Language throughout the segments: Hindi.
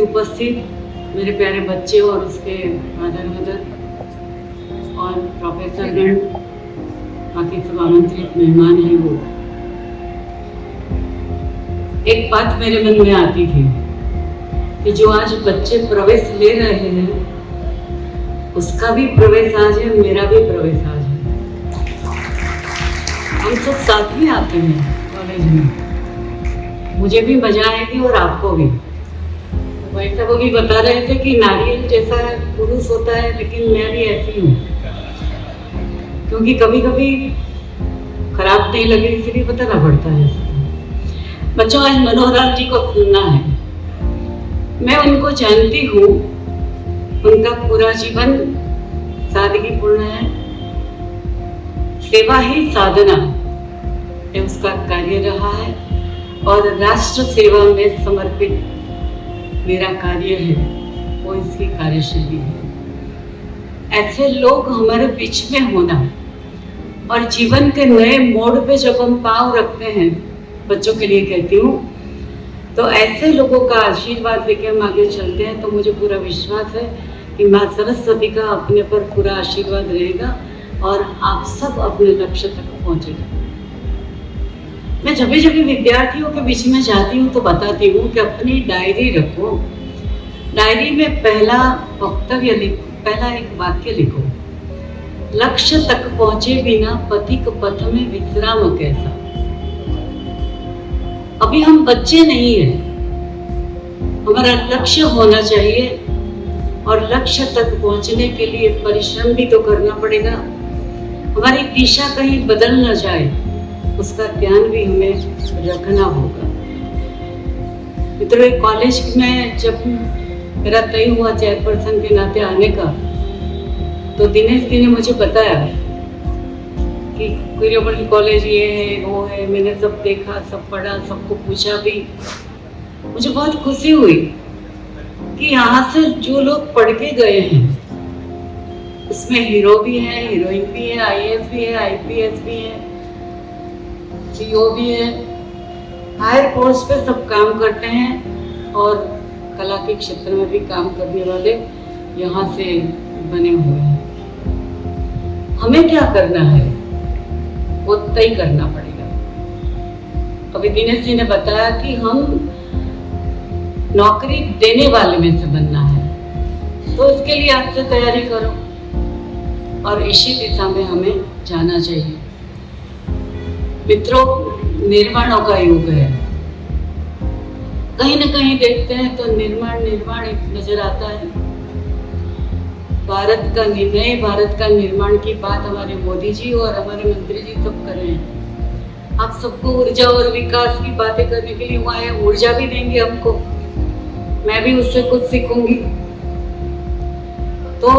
उपस्थित मेरे प्यारे बच्चे और उसके फादर मदर और प्रोफेसर गण, बाकी सब आमंत्रित मेहमान हैं, वो एक बात मेरे मन में आती थी कि जो आज बच्चे प्रवेश ले रहे हैं उसका भी प्रवेश आज है, मेरा भी प्रवेश आज है। हम सब साथ में आते हैं कॉलेज में, मुझे भी मजा आएगी और आपको भी। भाई साहब अभी बता रहे थे कि नारियल जैसा पुरुष होता है, लेकिन मैं भी ऐसी हूँ, क्योंकि कभी कभी खराब नहीं लगे इसलिए बताना पड़ता है। बच्चों, आज मनोहर लाल जी को सुनना है। मैं उनको जानती हूँ, उनका पूरा जीवन सादगीपूर्ण है, सेवा ही साधना ये उसका कार्य रहा है और राष्ट्र सेवा में समर्पित मेरा कार्य है, वो इसकी कार्यशैली है। ऐसे लोग हमारे बीच में होना और जीवन के नए मोड़ पे जब हम पांव रखते हैं, बच्चों के लिए कहती हूँ, तो ऐसे लोगों का आशीर्वाद लेके हम आगे चलते हैं, तो मुझे पूरा विश्वास है कि माँ सरस्वती का अपने पर पूरा आशीर्वाद रहेगा और आप सब अपने लक्ष्य तक पहुंचेगा। मैं जब भी विद्यार्थियों के बीच में जाती हूँ तो बताती हूँ कि अपनी डायरी रखो, डायरी में पहला वक्तव्य लिखो, पहला एक वाक्य लिखो, लक्ष्य तक पहुंचे बिना पथिक पथ में विश्राम कैसा। अभी हम बच्चे नहीं हैं, हमारा लक्ष्य होना चाहिए और लक्ष्य तक पहुंचने के लिए परिश्रम भी तो करना पड़ेगा। हमारी दिशा कहीं बदल न जाए, उसका ध्यान भी हमें रखना होगा। मित्रों, कॉलेज में जब मेरा तय हुआ चेयरपर्सन के नाते आने का, तो दिनेश जी ने मुझे बताया कि कुरियोमणि कॉलेज ये है वो है। मैंने सब देखा, सब पढ़ा, सबको पूछा भी। मुझे बहुत खुशी हुई कि यहाँ से जो लोग पढ़ के गए हैं उसमें हीरो भी है, हीरोइन भी है, IAS भी है, IPS भी है, CO भी है, हायर पोस्ट पे सब काम करते हैं और कला के क्षेत्र में भी काम करने वाले यहाँ से बने हुए हैं। हमें क्या करना है वो तय करना पड़ेगा। अभी दिनेश जी ने बताया कि हम नौकरी देने वाले में से बनना है, तो इसके लिए आज से तैयारी करो और इसी दिशा में हमें जाना चाहिए। मित्रों, निर्माणों का युग है। कहीं न कहीं देखते हैं तो निर्माण एक नजर आता है। भारत का निर्णय, भारत का निर्माण की बात हमारे मोदी जी और हमारे मंत्री जी सब कर रहे हैं। आप सबको ऊर्जा और विकास की बातें करने के लिए वहाँ है, ऊर्जा भी देंगे हमको, मैं भी उससे कुछ सीखूंगी। तो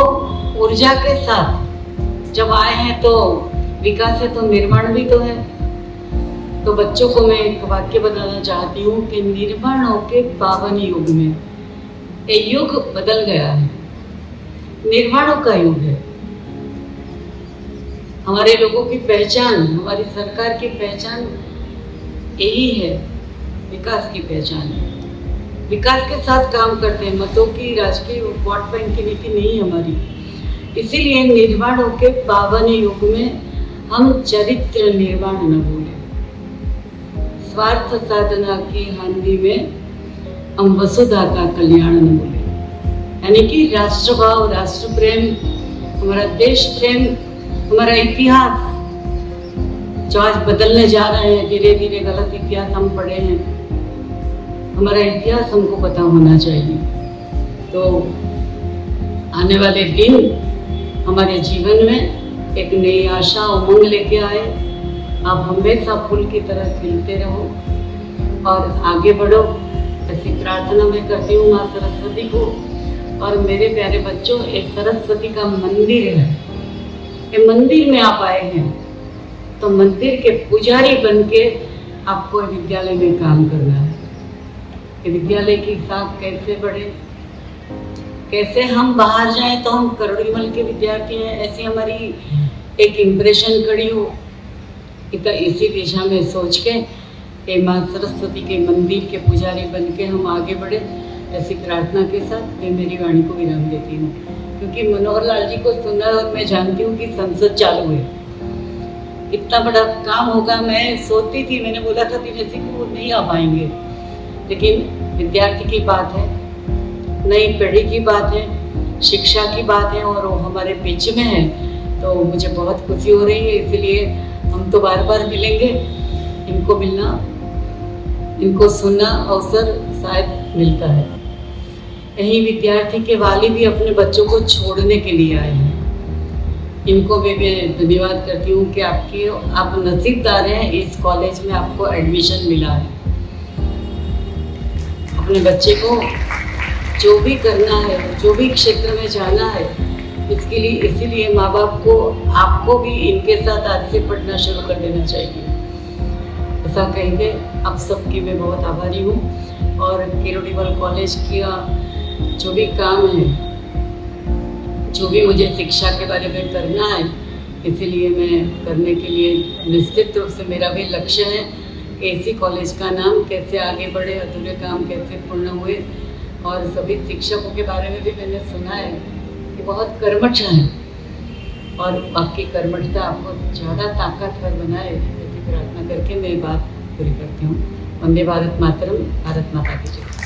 ऊर्जा के साथ जब आए हैं तो विकास है तो निर्माण भी तो है। तो बच्चों को मैं एक वाक्य बताना चाहती हूँ कि निर्माणों के पावन युग में, ये युग बदल गया है, निर्माणों का युग है। हमारे लोगों की पहचान, हमारी सरकार की पहचान यही है, विकास की पहचान है। विकास के साथ काम करते हैं, मतों की, राजकीय वोट बैंक की नीति नहीं हमारी। इसीलिए निर्माणों के पावन युग में हम चरित्र निर्माण न भूलें। स्वार्थ साधना की हानि में हम वसुधा का कल्याण न भूलें। यानी कि राष्ट्रभाव, राष्ट्र प्रेम, हमारा देश प्रेम, हमारा इतिहास जो आज बदलने जा रहे हैं, धीरे धीरे गलत इतिहास हम पढ़े हैं, हमारा इतिहास हमको पता होना चाहिए। तो आने वाले दिन हमारे जीवन में एक नई आशा, उमंग लेके आए। आप हमेशा फूल की तरह खिलते रहो और आगे बढ़ो, ऐसी प्रार्थना मैं करती हूँ माँ सरस्वती को। और मेरे प्यारे बच्चों, एक सरस्वती का मंदिर है, ये मंदिर में आप आए हैं तो मंदिर के पुजारी बन के आपको विद्यालय में काम करना है। कि विद्यालय की शाख कैसे बढ़े, कैसे हम बाहर जाएं तो हम करोड़ीमल के विद्यार्थी हैं, ऐसी हमारी एक इम्प्रेशन खड़ी हो। इसी दिशा में सोच के माँ सरस्वती के मंदिर के पुजारी बन के हम आगे बढ़े ऐसी प्रार्थना के साथ मैं मेरी वाणी को विराम देती हूँ, क्योंकि मनोहर लाल जी को सुना और मैं जानती हूँ कि संसद चालू है, इतना बड़ा काम होगा। मैं सोचती थी, मैंने बोला था दिनेश जी को वो नहीं आ पाएंगे, लेकिन विद्यार्थी की बात है, नई पीढ़ी की बात है, शिक्षा की बात है और वो हमारे बीच में है, तो मुझे बहुत खुशी हो रही है। इसलिए हम तो बार बार मिलेंगे, इनको मिलना, इनको सुनना अवसर शायद मिलता है। कहीं विद्यार्थी के वाली भी अपने बच्चों को छोड़ने के लिए आए हैं, इनको मैं धन्यवाद करती हूँ कि आप नसीबदार हैं, इस कॉलेज में आपको एडमिशन मिला है। अपने बच्चे को जो भी करना है, जो भी क्षेत्र में जाना है, इसके लिए इसीलिए माँ बाप को, आपको भी इनके साथ आज से पढ़ना शुरू कर देना चाहिए, ऐसा कहेंगे। आप सबकी मैं बहुत आभारी हूँ और किरोड़ीमल कॉलेज का जो भी काम है, जो भी मुझे शिक्षा के बारे में करना है, इसीलिए मैं करने के लिए निश्चित रूप से मेरा भी लक्ष्य है कि इसी कॉलेज का नाम कैसे आगे बढ़े, अधूरे काम कैसे पूर्ण हुए। और सभी शिक्षकों के बारे में भी मैंने सुना है कि बहुत कर्मठ हैं और आपकी कर्मठता आपको ज़्यादा ताकतवर बनाए, ऐसी प्रार्थना करके मैं बात पूरी करती हूँ। वंदे भारत मातरम, भारत माता की जय।